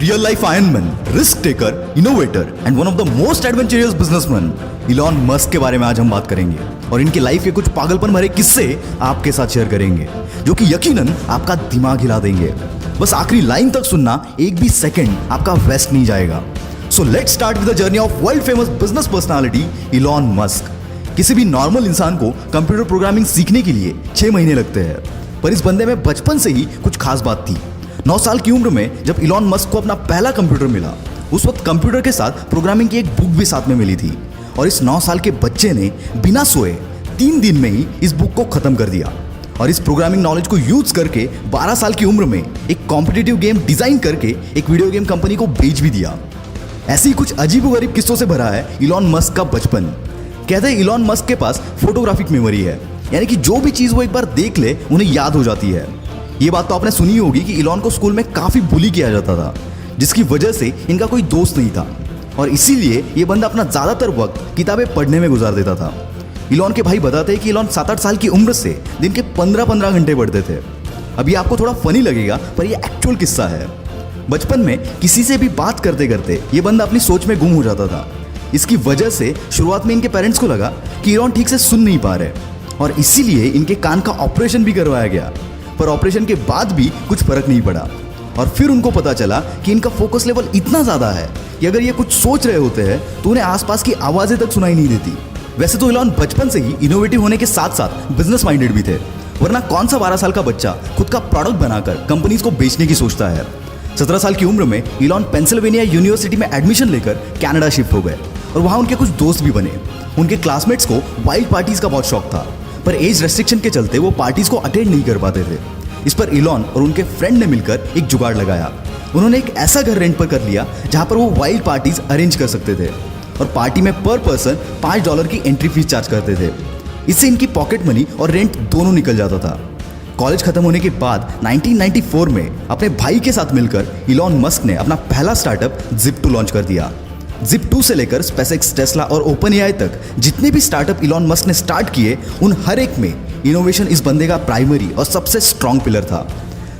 Real life Iron Man, risk taker, innovator and one of the most adventurous businessman, Elon Musk के बारे में आज हम बात करेंगे और इनकी लाइफ के कुछ पागलपन भरे किस्से आपके साथ शेयर करेंगे जो कि यकीनन आपका दिमाग हिला देंगे। बस आखिरी लाइन तक सुनना, एक भी सेकंड आपका वेस्ट नहीं जाएगा। So let's start with the journey of world famous business personality Elon Musk. किसी भी नॉर्मल इंसान को कंप्यूटर प्रोग्रामिंग सीखने के लिए 6 महीने लगते हैं, पर इस बंदे में बचपन से ही कुछ खास बात थी। 9 साल की उम्र में जब इलॉन मस्क को अपना पहला कंप्यूटर मिला, उस वक्त कंप्यूटर के साथ प्रोग्रामिंग की एक बुक भी साथ में मिली थी और इस 9 साल के बच्चे ने बिना सोए 3 दिन में ही इस बुक को खत्म कर दिया और इस प्रोग्रामिंग नॉलेज को यूज करके 12 साल की उम्र में एक कॉम्पिटिटिव गेम डिजाइन करके एक वीडियो गेम कंपनी को बेच भी दिया। ऐसी कुछ अजीबोगरीब किस्सों से भरा है इलॉन मस्क का बचपन। कहते हैं इलॉन मस्क के पास फोटोग्राफिक मेमोरी है, यानी कि जो भी चीज वो एक बार देख ले उन्हें याद हो जाती है। ये बात तो आपने सुनी होगी कि इलॉन को स्कूल में काफी बुली किया जाता था, जिसकी वजह से इनका कोई दोस्त नहीं था और इसीलिए ये बंदा अपना ज्यादातर वक्त किताबें पढ़ने में गुजार देता था। इलॉन के भाई बताते हैं कि इलॉन 7-8 साल की उम्र से दिन के 15-15 घंटे पढ़ते थे। अभी आपको थोड़ा फनी लगेगा, पर ये एक्चुअल किस्सा है। बचपन में किसी से भी बात करते करते ये बंदा अपनी सोच में गुम हो जाता था। इसकी वजह से शुरुआत में इनके पेरेंट्स को लगा कि इलॉन ठीक से सुन नहीं पा रहे और इसीलिए इनके कान का ऑपरेशन भी करवाया गया, पर ऑपरेशन के बाद भी कुछ फर्क नहीं पड़ा। और फिर उनको पता चला कि इनका फोकस लेवल इतना ज़्यादा है कि अगर ये कुछ सोच रहे होते हैं तो उन्हें आसपास की आवाज़ें तक सुनाई नहीं देती। वैसे तो इलॉन बचपन से ही इनोवेटिव होने के साथ साथ बिजनेस माइंडेड भी थे, वरना कौन सा 12 साल का बच्चा खुद का प्रोडक्ट बनाकर कंपनीज को बेचने की सोचता है। 17 साल की उम्र में इलॉन पेंसिल्वेनिया यूनिवर्सिटी में एडमिशन लेकर कनाडा शिफ्ट हो गए और वहाँ उनके कुछ दोस्त भी बने। उनके क्लासमेट्स को वाइल्ड पार्टीज का बहुत शौक था, पर एज रेस्ट्रिक्शन के चलते वो पार्टीज को अटेंड नहीं कर पाते थे। इस पर इलॉन और उनके फ्रेंड ने मिलकर एक जुगाड़ लगाया। उन्होंने एक ऐसा घर रेंट पर कर लिया जहां पर वो वाइल्ड पार्टीज अरेंज कर सकते थे और पार्टी में पर पर्सन $5 की एंट्री फीस चार्ज करते थे। इससे इनकी पॉकेट मनी और रेंट दोनों निकल जाता था। कॉलेज खत्म होने के बाद 1994 में अपने भाई के साथ मिलकर इलॉन मस्क ने अपना पहला स्टार्टअप Zip2 लॉन्च कर दिया। Zip2 से लेकर SpaceX, टेस्ला और OpenAI तक जितने भी स्टार्टअप इलॉन मस्क ने स्टार्ट किए, उन हर एक में इनोवेशन इस बंदे का प्राइमरी और सबसे स्ट्रॉन्ग पिलर था।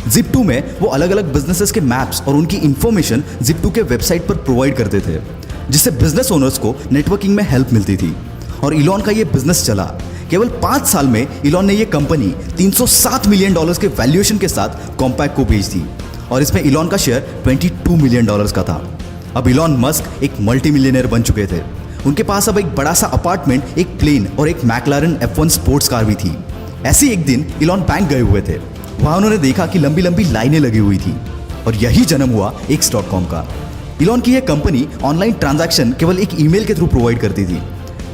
Zip2 में वो अलग अलग बिजनेसेस के मैप्स और उनकी इंफॉर्मेशन Zip2 के वेबसाइट पर प्रोवाइड करते थे, जिससे बिजनेस ओनर्स को नेटवर्किंग में हेल्प मिलती थी। और इलॉन का ये बिजनेस चला। केवल 5 साल में इलॉन ने ये कंपनी $307 मिलियन के वैल्यूएशन के साथ कॉम्पैक्ट को बेच दी और इसमें इलॉन का शेयर $22 मिलियन का था। अब इलॉन मस्क एक मल्टी मिलियनर बन चुके थे। उनके पास अब एक बड़ा सा अपार्टमेंट, एक प्लेन और एक मैकलारन F1 स्पोर्ट्स कार भी थी। ऐसे एक दिन इलॉन बैंक गए हुए थे। वहां उन्होंने देखा कि लंबी लंबी लाइनें लगी हुई थी और यही जन्म हुआ X.com का। इलॉन की यह कंपनी ऑनलाइन ट्रांजैक्शन केवल एक ईमेल के थ्रू प्रोवाइड करती थी।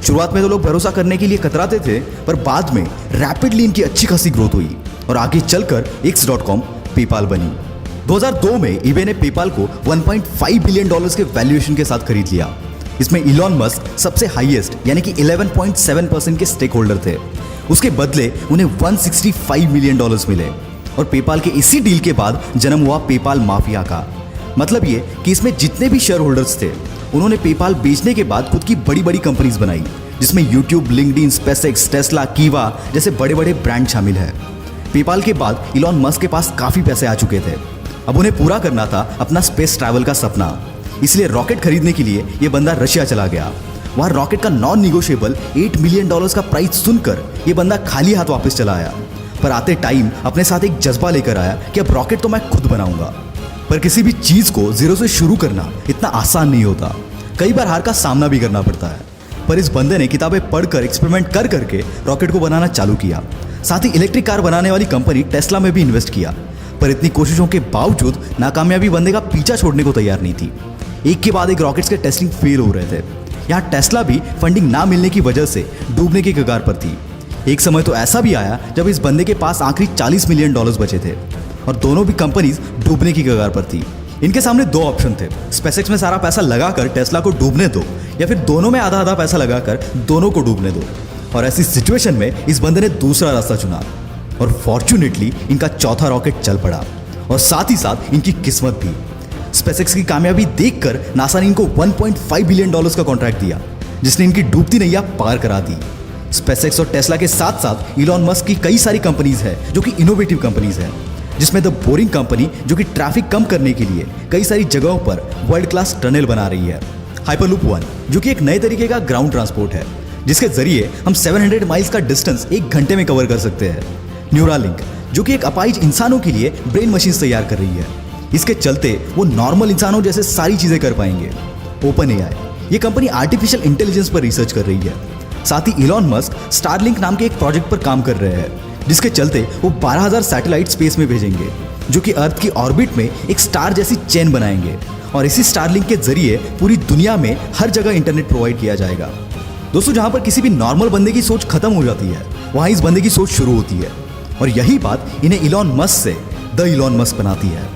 शुरुआत में तो लोग भरोसा करने के लिए कतराते थे, पर बाद में रैपिडली इनकी अच्छी खासी ग्रोथ हुई और आगे चलकर X.com पेपाल बनी। 2002 में eBay ने पेपाल को $1.5 बिलियन के वैल्यूएशन के साथ खरीद लिया। इसमें इलॉन मस्क सबसे हाईएस्ट यानी कि 11.7% के स्टेक होल्डर थे। उसके बदले उन्हें $165 मिलियन मिले और पेपाल के इसी डील के बाद जन्म हुआ पेपाल माफिया का। मतलब ये कि इसमें जितने भी शेयर होल्डर्स थे, उन्होंने पेपाल बेचने के बाद खुद की बड़ी बड़ी कंपनीज बनाई, जिसमें यूट्यूब, लिंक्डइन, SpaceX, टेस्ला, कीवा जैसे बड़े बड़े ब्रांड शामिल है। पेपाल के बाद इलॉन मस्क के पास काफी पैसे आ चुके थे। अब उन्हें पूरा करना था अपना स्पेस ट्रैवल का सपना, इसलिए रॉकेट खरीदने के लिए ये बंदा रशिया चला गया। वहाँ रॉकेट का नॉन निगोशिएबल $8 मिलियन का प्राइस सुनकर ये बंदा खाली हाथ वापस चला आया, पर आते टाइम अपने साथ एक जज्बा लेकर आया कि अब रॉकेट तो मैं खुद बनाऊंगा। पर किसी भी चीज को जीरो से शुरू करना इतना आसान नहीं होता, कई बार हार का सामना भी करना पड़ता है। पर इस बंदे ने किताबें पढ़कर एक्सपेरिमेंट कर करके रॉकेट को बनाना चालू किया। साथ ही इलेक्ट्रिक कार बनाने वाली कंपनी टेस्ला में भी इन्वेस्ट किया, पर इतनी कोशिशों के बावजूद नाकामयाबी बंदे का पीछा छोड़ने को तैयार नहीं थी। एक के बाद एक रॉकेट्स के टेस्टिंग फेल हो रहे थे। यहाँ टेस्ला भी फंडिंग ना मिलने की वजह से डूबने की कगार पर थी। एक समय तो ऐसा भी आया जब इस बंदे के पास आखिरी $40 मिलियन बचे थे और दोनों भी कंपनीज डूबने की कगार पर थी। इनके सामने 2 ऑप्शन थे, SpaceX में सारा पैसा लगाकर टेस्ला को डूबने दो या फिर दोनों में आधा आधा पैसा लगाकर दोनों को डूबने दो। और ऐसी सिचुएशन में इस बंदे ने दूसरा रास्ता चुना और फॉर्चुनेटली इनका चौथा रॉकेट चल पड़ा और साथ ही साथ इनकी किस्मत भी। SpaceX की कामयाबी देखकर नासा ने इनको $1.5 बिलियन का कॉन्ट्रैक्ट दिया, जिसने इनकी डूबती नैया पार करा दी। SpaceX और टेस्ला के साथ साथ इलॉन मस्क की कई सारी कंपनीज है जो कि इनोवेटिव कंपनीज हैं। जिसमें द बोरिंग कंपनी जो कि ट्रैफिक कम करने के लिए कई सारी जगहों पर वर्ल्ड क्लास टनल बना रही है। हाइपरलूप 1 जो कि एक नए तरीके का ग्राउंड ट्रांसपोर्ट है, जिसके जरिए हम 700 माइल्स का डिस्टेंस 1 घंटे में कवर कर सकते हैं। न्यूरालिंक जो कि एक अपाहिज इंसानों के लिए ब्रेन मशीन तैयार कर रही है, इसके चलते वो नॉर्मल इंसानों जैसे सारी चीजें कर पाएंगे। ओपन एआई ये कंपनी आर्टिफिशियल इंटेलिजेंस पर रिसर्च कर रही है। साथ ही इलॉन मस्क स्टारलिंक नाम के एक प्रोजेक्ट पर काम कर रहे हैं, जिसके चलते वो 12,000 सैटेलाइट स्पेस में भेजेंगे, जो कि अर्थ की ऑर्बिट में एक स्टार जैसी चेन बनाएंगे। और इसी स्टारलिंक के जरिए पूरी दुनिया में हर जगह इंटरनेट प्रोवाइड किया जाएगा। दोस्तों, जहां पर किसी भी नॉर्मल बंदे की सोच खत्म हो जाती है, वहां इस बंदे की सोच शुरू होती है। और यही बात इन्हें इलॉन मस्क से द इलॉन मस्क बनाती है।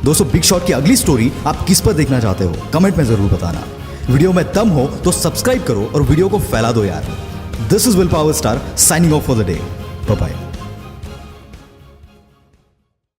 दोस्तों, बिग शॉट की अगली स्टोरी आप किस पर देखना चाहते हो, कमेंट में जरूर बताना। वीडियो में दम हो तो सब्सक्राइब करो और वीडियो को फैला दो यार। This is will power star signing off for the day. Bye bye.